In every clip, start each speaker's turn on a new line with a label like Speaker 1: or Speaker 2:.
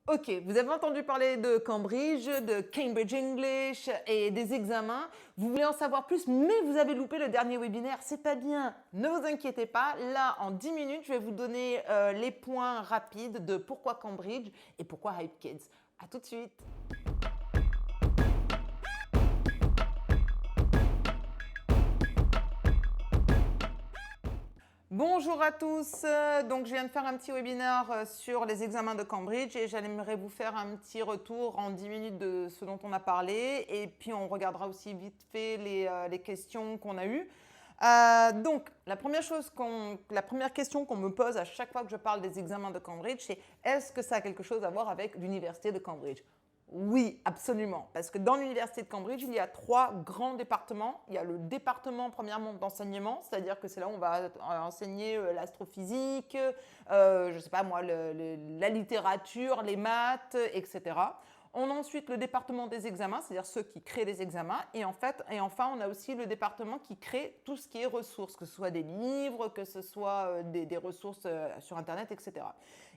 Speaker 1: Ok, vous avez entendu parler de Cambridge, de Cambridge English et des examens. Vous voulez en savoir plus, mais vous avez loupé le dernier webinaire. C'est pas bien. Ne vous inquiétez pas. Là, en 10 minutes, je vais vous donner les points rapides de pourquoi Cambridge et pourquoi Hype Kids. À tout de suite. Bonjour à tous, donc je viens de faire un petit webinaire sur les examens de Cambridge et j'aimerais vous faire un petit retour en 10 minutes de ce dont on a parlé et puis on regardera aussi vite fait les questions qu'on a eues. Donc la première question qu'on me pose à chaque fois que je parle des examens de Cambridge, c'est est-ce que ça a quelque chose à voir avec l'université de Cambridge? Oui, absolument. Parce que dans l'université de Cambridge, il y a 3 grands départements. Il y a le département, premièrement, d'enseignement, c'est-à-dire que c'est là où on va enseigner l'astrophysique, je ne sais pas moi, la littérature, les maths, etc. On a ensuite le département des examens, c'est-à-dire ceux qui créent les examens. Et enfin, on a aussi le département qui crée tout ce qui est ressources, que ce soit des livres, que ce soit des ressources sur Internet, etc.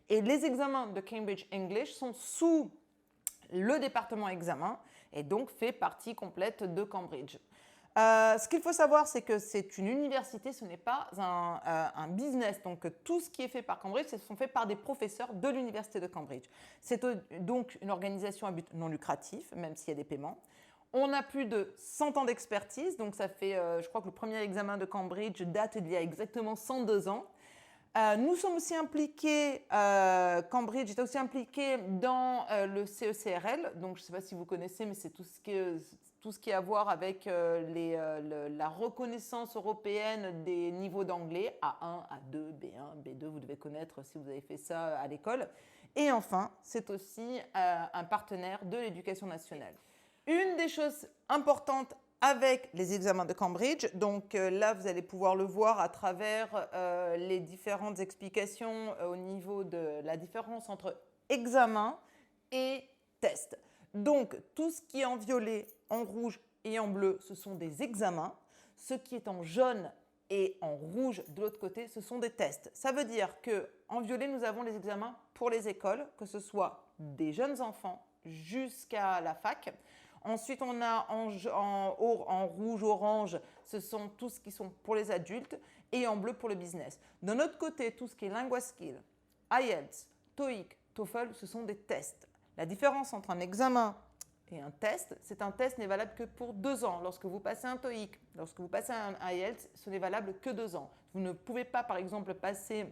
Speaker 1: Et les examens de Cambridge English sont sous le département examen et donc fait partie complète de Cambridge. Ce qu'il faut savoir, c'est que c'est une université, ce n'est pas un business. Donc, tout ce qui est fait par Cambridge, ce sont faits par des professeurs de l'université de Cambridge. C'est donc une organisation à but non lucratif, même s'il y a des paiements. On a plus de 100 ans d'expertise, donc ça fait, je crois que le premier examen de Cambridge date d'il y a exactement 102 ans. Nous sommes aussi impliqués, Cambridge est aussi impliqué dans le CECRL, donc je ne sais pas si vous connaissez, mais c'est tout ce qui est à voir avec la reconnaissance européenne des niveaux d'anglais, A1, A2, B1, B2, vous devez connaître si vous avez fait ça à l'école. Et enfin, c'est aussi un partenaire de l'éducation nationale. Une des choses importantes avec les examens de Cambridge, donc là vous allez pouvoir le voir à travers les différentes explications au niveau de la différence entre examen et test. Donc tout ce qui est en violet, en rouge et en bleu, ce sont des examens. Ce qui est en jaune et en rouge de l'autre côté, ce sont des tests. Ça veut dire qu'en violet, nous avons les examens pour les écoles, que ce soit des jeunes enfants jusqu'à la fac. Ensuite, on a en rouge-orange, ce sont tous qui sont pour les adultes et en bleu pour le business. D'un autre côté, tout ce qui est LinguaSkill, IELTS, TOEIC, TOEFL, ce sont des tests. La différence entre un examen et un test, c'est un test n'est valable que pour 2 ans. Lorsque vous passez un TOEIC, lorsque vous passez un IELTS, ce n'est valable que 2 ans. Vous ne pouvez pas, par exemple, passer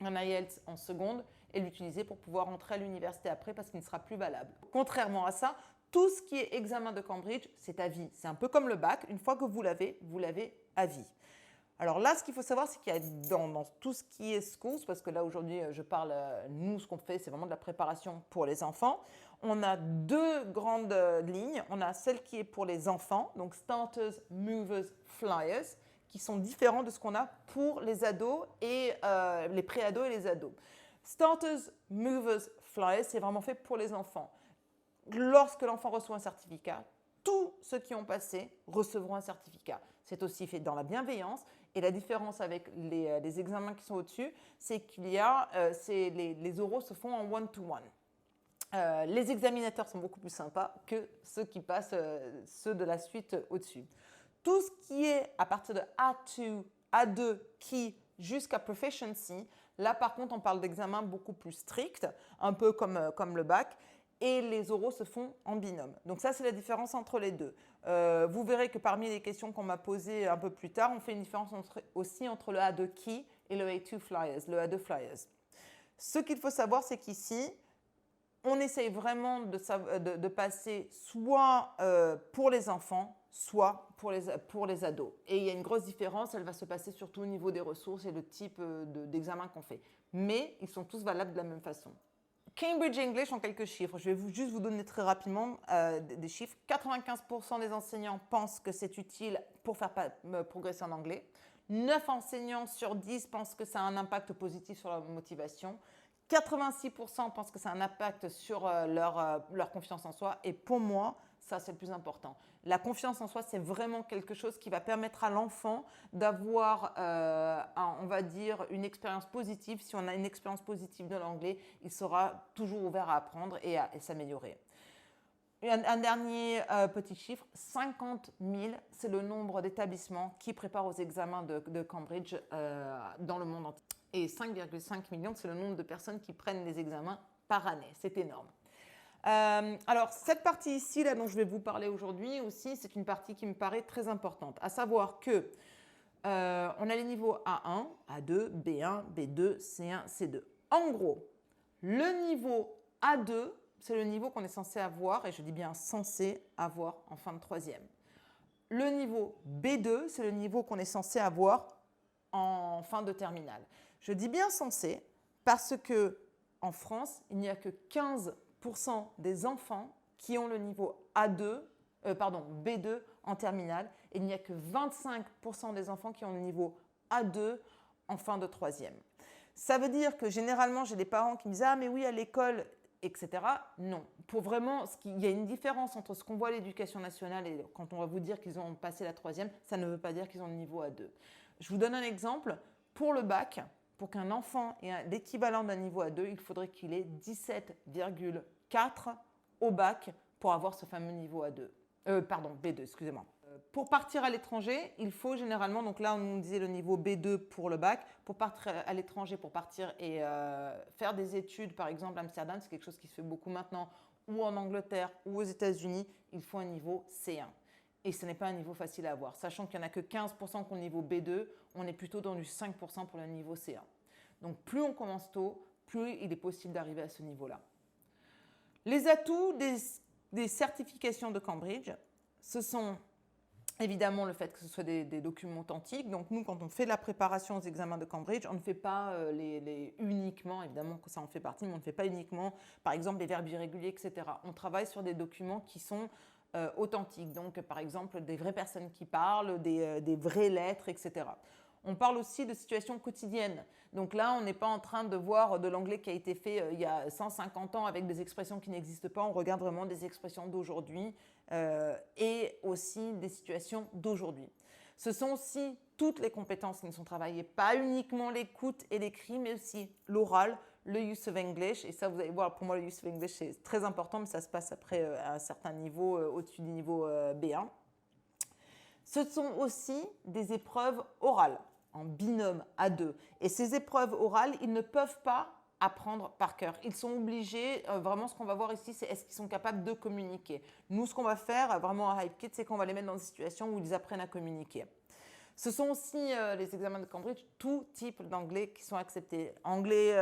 Speaker 1: un IELTS en seconde et l'utiliser pour pouvoir entrer à l'université après parce qu'il ne sera plus valable. Contrairement à ça, tout ce qui est examen de Cambridge, c'est à vie. C'est un peu comme le bac. Une fois que vous l'avez à vie. Alors là, ce qu'il faut savoir, c'est qu'il y a dans tout ce qui est schools, parce que là aujourd'hui, je parle, nous, ce qu'on fait, c'est vraiment de la préparation pour les enfants. On a 2 grandes lignes. On a celle qui est pour les enfants, donc starters, movers, flyers, qui sont différents de ce qu'on a pour les ados et les pré-ados et les ados. Starters, movers, flyers, c'est vraiment fait pour les enfants. Lorsque l'enfant reçoit un certificat, tous ceux qui ont passé recevront un certificat. C'est aussi fait dans la bienveillance. Et la différence avec les examens qui sont au-dessus, c'est qu'il y a, les oraux se font en one-to-one. Les examinateurs sont beaucoup plus sympas que ceux qui passent, ceux de la suite au-dessus. Tout ce qui est à partir de A2, A2, Key jusqu'à Proficiency, là par contre on parle d'examens beaucoup plus stricts, un peu comme le bac. Et les oraux se font en binôme. Donc ça, c'est la différence entre les deux. Vous verrez que parmi les questions qu'on m'a posées un peu plus tard, on fait une différence aussi entre le A2 Key et le A2 Flyers, le A2 Flyers. Ce qu'il faut savoir, c'est qu'ici, on essaye vraiment de passer soit pour les enfants, soit pour les ados. Et il y a une grosse différence, elle va se passer surtout au niveau des ressources et le type d'examen qu'on fait. Mais ils sont tous valables de la même façon. Cambridge English en quelques chiffres. Je vais juste vous donner très rapidement des chiffres. 95% des enseignants pensent que c'est utile pour faire progresser en anglais. 9 enseignants sur 10 pensent que ça a un impact positif sur leur motivation. 86% pensent que ça a un impact sur leur confiance en soi. Et pour moi, Ça, c'est le plus important. La confiance en soi, c'est vraiment quelque chose qui va permettre à l'enfant d'avoir, on va dire, une expérience positive. Si on a une expérience positive de l'anglais, il sera toujours ouvert à apprendre et à s'améliorer. Un dernier petit chiffre, 50 000, c'est le nombre d'établissements qui préparent aux examens de Cambridge dans le monde entier. Et 5,5 millions, c'est le nombre de personnes qui prennent les examens par année. C'est énorme. Alors, cette partie ici, là, dont je vais vous parler aujourd'hui aussi, c'est une partie qui me paraît très importante. À savoir que on a les niveaux A1, A2, B1, B2, C1, C2. En gros, le niveau A2, c'est le niveau qu'on est censé avoir, et je dis bien censé avoir en fin de troisième. Le niveau B2, c'est le niveau qu'on est censé avoir en fin de terminale. Je dis bien censé parce que en France, il n'y a que 15% des enfants qui ont le niveau B2 en terminale, et il n'y a que 25% des enfants qui ont le niveau A2 en fin de troisième. Ça veut dire que généralement, j'ai des parents qui me disent « Ah, mais oui, à l'école… » etc. Non. Pour vraiment, il y a une différence entre ce qu'on voit à l'éducation nationale et quand on va vous dire qu'ils ont passé la troisième, ça ne veut pas dire qu'ils ont le niveau A2. Je vous donne un exemple. Pour le bac, pour qu'un enfant ait l'équivalent d'un niveau A2, il faudrait qu'il ait 17,4 au bac pour avoir ce fameux niveau A2. B2, excusez-moi. Pour partir à l'étranger, il faut généralement, donc là on nous disait le niveau B2 pour le bac, pour partir à l'étranger, pour partir et faire des études, par exemple à Amsterdam, c'est quelque chose qui se fait beaucoup maintenant, ou en Angleterre, ou aux États-Unis, il faut un niveau C1. Et ce n'est pas un niveau facile à avoir. Sachant qu'il n'y en a que 15% qui ont le niveau B2, on est plutôt dans du 5% pour le niveau C1. Donc plus on commence tôt, plus il est possible d'arriver à ce niveau-là. Les atouts des certifications de Cambridge, ce sont évidemment le fait que ce soit des documents authentiques. Donc nous, quand on fait la préparation aux examens de Cambridge, on ne fait pas uniquement, évidemment que ça en fait partie, mais on ne fait pas uniquement, par exemple, les verbes irréguliers, etc. On travaille sur des documents qui sont authentiques. Donc par exemple, des vraies personnes qui parlent, des vraies lettres, etc. On parle aussi de situations quotidiennes. Donc là, on n'est pas en train de voir de l'anglais qui a été fait il y a 150 ans avec des expressions qui n'existent pas. On regarde vraiment des expressions d'aujourd'hui et aussi des situations d'aujourd'hui. Ce sont aussi toutes les compétences qui nous sont travaillées, pas uniquement l'écoute et l'écrit, mais aussi l'oral, le use of English. Et ça, vous allez voir, pour moi, le use of English, c'est très important, mais ça se passe après à un certain niveau, au-dessus du niveau B1. Ce sont aussi des épreuves orales en binôme à deux. Et ces épreuves orales, ils ne peuvent pas apprendre par cœur. Ils sont obligés, vraiment ce qu'on va voir ici, c'est est-ce qu'ils sont capables de communiquer. Nous, ce qu'on va faire vraiment à Hype Kids, c'est qu'on va les mettre dans des situations où ils apprennent à communiquer. Ce sont aussi les examens de Cambridge, tout type d'anglais qui sont acceptés. Anglais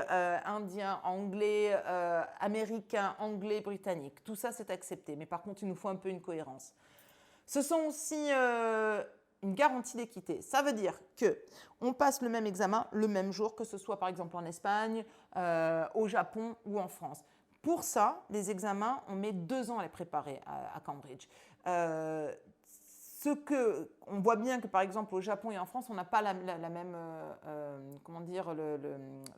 Speaker 1: indien, anglais américain, anglais britannique. Tout ça, c'est accepté. Mais par contre, il nous faut un peu une cohérence. Ce sont aussi une garantie d'équité. Ça veut dire qu'on passe le même examen le même jour, que ce soit par exemple en Espagne, au Japon ou en France. Pour ça, les examens, on met 2 ans à les préparer à Cambridge. On voit bien que par exemple au Japon et en France, on n'a pas la même,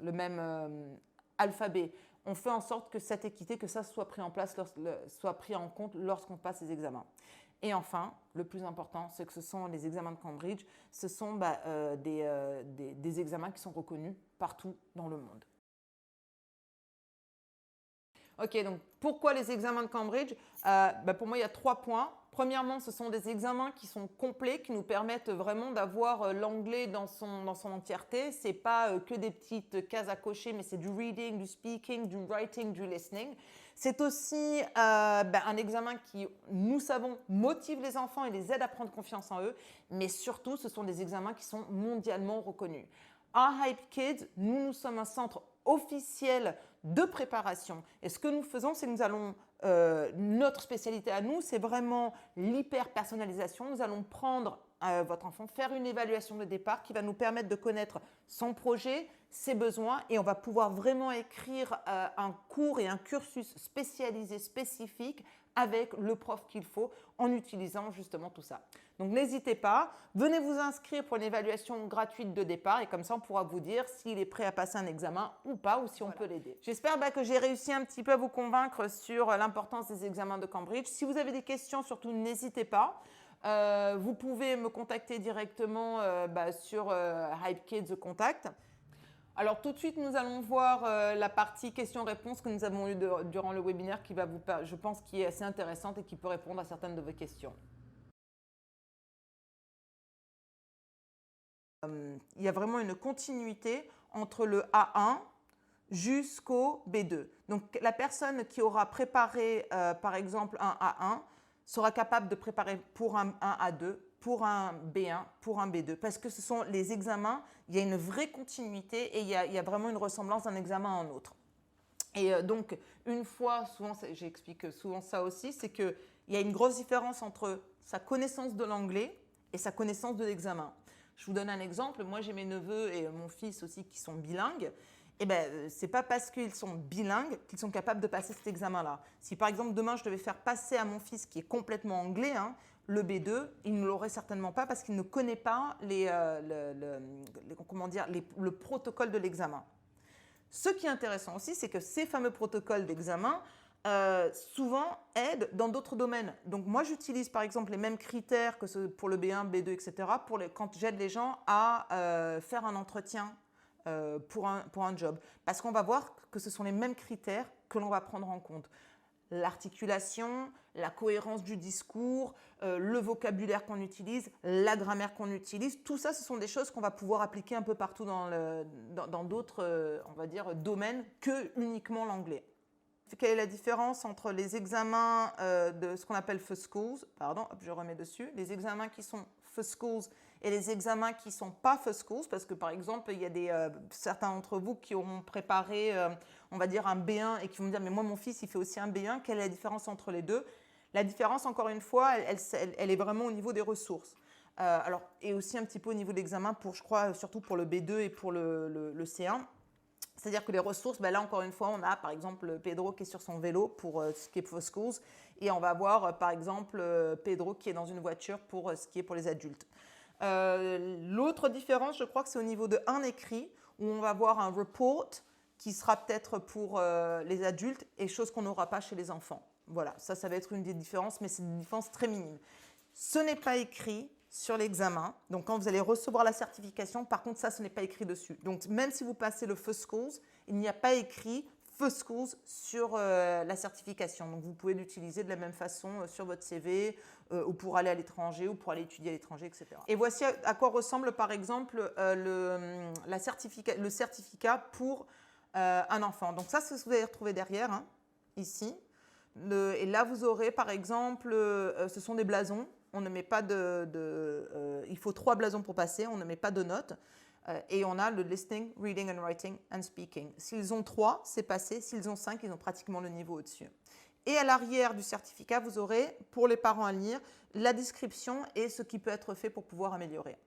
Speaker 1: le même alphabet. On fait en sorte que cette équité, que ça soit pris en place, soit pris en compte lorsqu'on passe les examens. Et enfin, le plus important, c'est que ce sont les examens de Cambridge, ce sont des examens qui sont reconnus partout dans le monde. Ok, donc pourquoi les examens de Cambridge? Pour moi, il y a 3 points. Premièrement, ce sont des examens qui sont complets, qui nous permettent vraiment d'avoir l'anglais dans son entièreté. Ce n'est pas que des petites cases à cocher, mais c'est du reading, du speaking, du writing, du listening. C'est aussi un examen qui, nous savons, motive les enfants et les aide à prendre confiance en eux. Mais surtout, ce sont des examens qui sont mondialement reconnus. À Hype Kids, nous sommes un centre officiel de préparation. Et ce que nous faisons, c'est que nous allons, notre spécialité à nous, c'est vraiment l'hyper-personnalisation. Nous allons prendre votre enfant faire une évaluation de départ qui va nous permettre de connaître son projet, ses besoins et on va pouvoir vraiment écrire un cours et un cursus spécialisé, spécifique avec le prof qu'il faut en utilisant justement tout ça. Donc n'hésitez pas, venez vous inscrire pour une évaluation gratuite de départ et comme ça on pourra vous dire s'il est prêt à passer un examen ou pas ou si on peut l'aider. J'espère que j'ai réussi un petit peu à vous convaincre sur l'importance des examens de Cambridge. Si vous avez des questions, surtout n'hésitez pas. Vous pouvez me contacter directement sur Hype Kids Contact. Alors tout de suite, nous allons voir la partie questions-réponses que nous avons eue durant le webinaire qui va je pense, qui est assez intéressante et qui peut répondre à certaines de vos questions. Il y a vraiment une continuité entre le A1 jusqu'au B2. Donc la personne qui aura préparé par exemple un A1 sera capable de préparer pour un A2, pour un B1, pour un B2. Parce que ce sont les examens, il y a une vraie continuité et il y a vraiment une ressemblance d'un examen à un autre. Et donc, une fois, souvent, j'explique souvent ça aussi, c'est qu'il y a une grosse différence entre sa connaissance de l'anglais et sa connaissance de l'examen. Je vous donne un exemple. Moi, j'ai mes neveux et mon fils aussi qui sont bilingues. Eh bien, ce n'est pas parce qu'ils sont bilingues qu'ils sont capables de passer cet examen-là. Si par exemple, demain, je devais faire passer à mon fils qui est complètement anglais, le B2, il ne l'aurait certainement pas parce qu'il ne connaît pas le protocole de l'examen. Ce qui est intéressant aussi, c'est que ces fameux protocoles d'examen souvent aident dans d'autres domaines. Donc moi, j'utilise par exemple les mêmes critères que pour le B1, B2, etc. Quand j'aide les gens à faire un entretien pour un job. Parce qu'on va voir que ce sont les mêmes critères que l'on va prendre en compte. L'articulation, la cohérence du discours, le vocabulaire qu'on utilise, la grammaire qu'on utilise, tout ça, ce sont des choses qu'on va pouvoir appliquer un peu partout dans d'autres, on va dire, domaines que uniquement l'anglais. Quelle est la différence entre les examens de ce qu'on appelle First Schools, pardon, hop, je remets dessus, les examens qui sont First Schools et les examens qui ne sont pas First Schools, parce que par exemple, il y a certains d'entre vous qui auront préparé, on va dire, un B1 et qui vont me dire « mais moi, mon fils, il fait aussi un B1 », quelle est la différence entre les deux? La différence, encore une fois, elle est vraiment au niveau des ressources. Et aussi un petit peu au niveau de l'examen, je crois, surtout pour le B2 et pour le C1. C'est-à-dire que les ressources, là encore une fois, on a par exemple Pedro qui est sur son vélo pour ce qui est First Schools et on va avoir par exemple Pedro qui est dans une voiture pour ce qui est pour les adultes. L'autre différence, je crois que c'est au niveau de un écrit où on va avoir un report qui sera peut-être pour les adultes et chose qu'on n'aura pas chez les enfants. Voilà, ça va être une des différences, mais c'est une différence très minime. Ce n'est pas écrit sur l'examen. Donc, quand vous allez recevoir la certification, par contre, ça, ce n'est pas écrit dessus. Donc, même si vous passez le First Schools, il n'y a pas écrit First Schools sur la certification. Donc, vous pouvez l'utiliser de la même façon sur votre CV ou pour aller à l'étranger ou pour aller étudier à l'étranger, etc. Et voici à quoi ressemble, par exemple, le certificat pour un enfant. Donc, ça, c'est ce que vous allez retrouver derrière, ici. Et là, vous aurez, par exemple, ce sont des blasons. On ne met pas il faut 3 blasons pour passer, on ne met pas de notes. Et on a le listening, reading and writing and speaking. S'ils ont 3, c'est passé. S'ils ont 5, ils ont pratiquement le niveau au-dessus. Et à l'arrière du certificat, vous aurez, pour les parents à lire, la description et ce qui peut être fait pour pouvoir améliorer.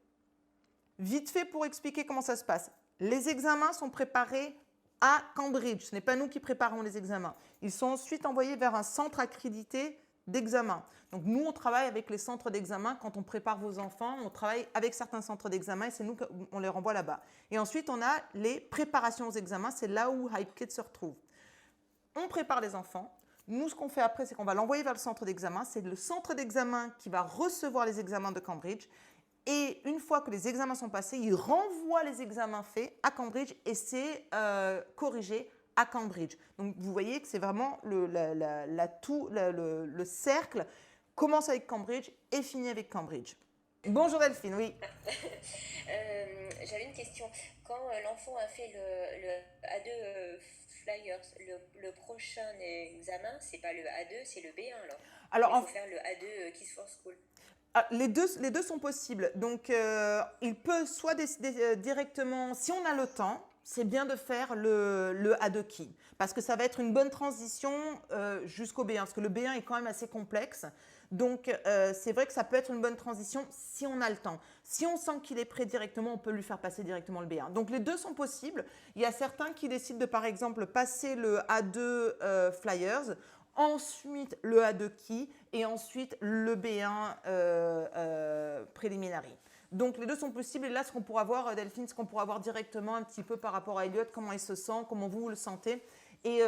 Speaker 1: Vite fait pour expliquer comment ça se passe. Les examens sont préparés à Cambridge. Ce n'est pas nous qui préparons les examens. Ils sont ensuite envoyés vers un centre accrédité d'examen. Donc nous, on travaille avec les centres d'examen. Quand on prépare vos enfants, on travaille avec certains centres d'examen et c'est nous qu'on les renvoie là-bas. Et ensuite, on a les préparations aux examens. C'est là où Hype Kids se retrouve. On prépare les enfants. Nous, ce qu'on fait après, c'est qu'on va l'envoyer vers le centre d'examen. C'est le centre d'examen qui va recevoir les examens de Cambridge. Et une fois que les examens sont passés, il renvoie les examens faits à Cambridge et c'est corrigé à Cambridge. Donc, vous voyez que c'est vraiment le cercle commence avec Cambridge et finit avec Cambridge. Bonjour Delphine, oui.
Speaker 2: J'avais une question. Quand l'enfant a fait le A2 Flyers, le prochain examen, c'est pas le A2, c'est le B1 alors. Il faut faire le A2 Kids for School.
Speaker 1: Les deux sont possibles. Donc, il peut soit directement, si on a le temps, c'est bien de faire le A2 Key. Parce que ça va être une bonne transition jusqu'au B1. Parce que le B1 est quand même assez complexe. Donc, c'est vrai que ça peut être une bonne transition si on a le temps. Si on sent qu'il est prêt directement, on peut lui faire passer directement le B1. Donc, les deux sont possibles. Il y a certains qui décident de, par exemple, passer le A2 Flyers, ensuite le A2 Key et ensuite le B1 Preliminary. Donc, les deux sont possibles. Et là, ce qu'on pourra voir, Delphine, ce qu'on pourra voir directement un petit peu par rapport à Elliot, comment il se sent, comment vous le sentez. Et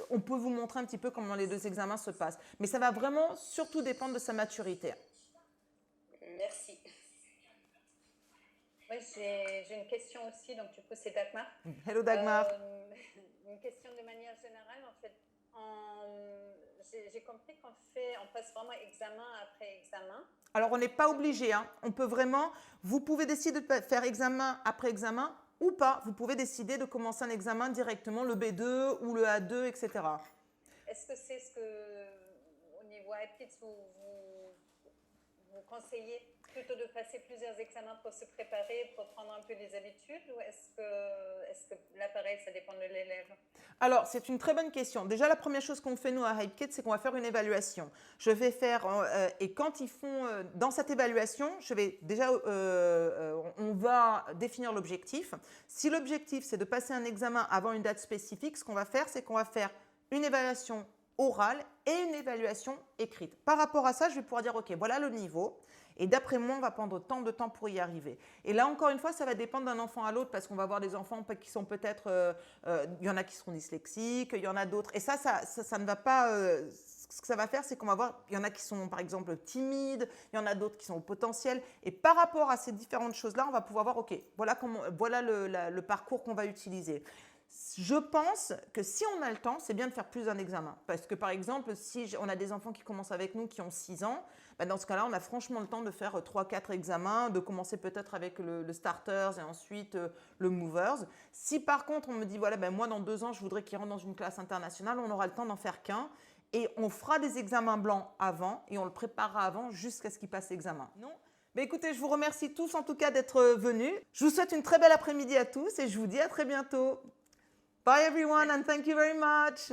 Speaker 1: on peut vous montrer un petit peu comment les deux examens se passent. Mais ça va vraiment surtout dépendre de sa maturité.
Speaker 2: Merci.
Speaker 3: Oui, j'ai une question aussi, donc du coup c'est Dagmar.
Speaker 1: Hello Dagmar.
Speaker 3: Une question de manière générale, en fait, j'ai compris qu'on passe vraiment examen après examen.
Speaker 1: Alors on n'est pas obligé, hein. On peut vraiment, vous pouvez décider de faire examen après examen ou pas. Vous pouvez décider de commencer un examen directement, le B2 ou le A2, etc.
Speaker 3: Est-ce que c'est ce que, au niveau IPITS, vous conseillez plutôt de passer plusieurs examens pour se préparer, pour prendre un peu les habitudes, ou est-ce que là, pareil, ça dépend de l'élève?
Speaker 1: Alors, c'est une très bonne question. Déjà, la première chose qu'on fait, nous, à HypeKids, c'est qu'on va faire une évaluation. Je vais faire, et quand ils font, dans cette évaluation, on va définir l'objectif. Si l'objectif, c'est de passer un examen avant une date spécifique, ce qu'on va faire, c'est qu'on va faire une évaluation orale et une évaluation écrite. Par rapport à ça, je vais pouvoir dire, OK, voilà le niveau. Et d'après moi, on va prendre tant de temps pour y arriver. Et là, encore une fois, ça va dépendre d'un enfant à l'autre parce qu'on va avoir des enfants qui sont peut-être… il y en a qui seront dyslexiques, il y en a d'autres. Et ça ne va pas… ce que ça va faire, c'est qu'on va voir… Il y en a qui sont, par exemple, timides, il y en a d'autres qui sont au potentiel. Et par rapport à ces différentes choses-là, on va pouvoir voir, OK, voilà le parcours qu'on va utiliser. Je pense que si on a le temps, c'est bien de faire plus d'un examen. Parce que par exemple, si on a des enfants qui commencent avec nous qui ont 6 ans, dans ce cas-là, on a franchement le temps de faire 3-4 examens, de commencer peut-être avec le Starters et ensuite le Movers. Si par contre, on me dit, voilà, moi dans 2 ans, je voudrais qu'il rentre dans une classe internationale, on aura le temps d'en faire qu'un. Et on fera des examens blancs avant et on le préparera avant jusqu'à ce qu'il passe l'examen. Non ? Écoutez, je vous remercie tous en tout cas d'être venus. Je vous souhaite une très belle après-midi à tous et je vous dis à très bientôt. Bye everyone and thank you very much.